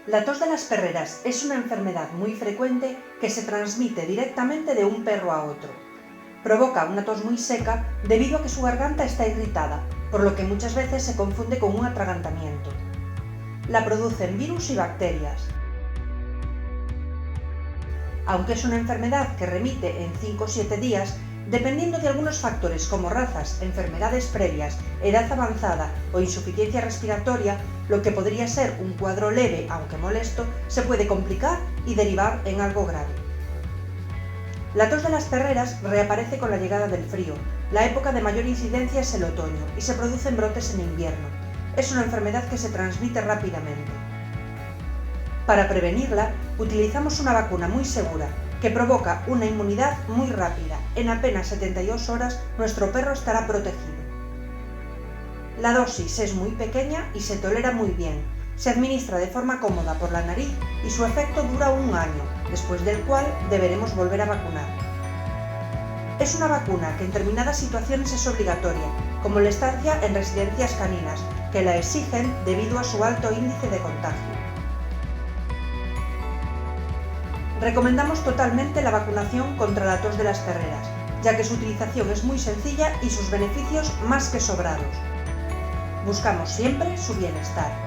La tos de las perreras es una enfermedad muy frecuente que se transmite directamente de un perro a otro. Provoca una tos muy seca debido a que su garganta está irritada, por lo que muchas veces se confunde con un atragantamiento. La producen virus y bacterias. Aunque es una enfermedad que remite en 5 o 7 días, dependiendo de algunos factores como razas, enfermedades previas, edad avanzada o insuficiencia respiratoria, lo que podría ser un cuadro leve, aunque molesto, se puede complicar y derivar en algo grave. La tos de las perreras reaparece con la llegada del frío. La época de mayor incidencia es el otoño y se producen brotes en invierno. Es una enfermedad que se transmite rápidamente. Para prevenirla, utilizamos una vacuna muy segura, que provoca una inmunidad muy rápida. En apenas 72 horas nuestro perro estará protegido. La dosis es muy pequeña y se tolera muy bien. Se administra de forma cómoda por la nariz y su efecto dura 1 año, después del cual deberemos volver a vacunar. Es una vacuna que en determinadas situaciones es obligatoria, como la estancia en residencias caninas, que la exigen debido a su alto índice de contagio. Recomendamos totalmente la vacunación contra la tos de las perreras, ya que su utilización es muy sencilla y sus beneficios más que sobrados. Buscamos siempre su bienestar.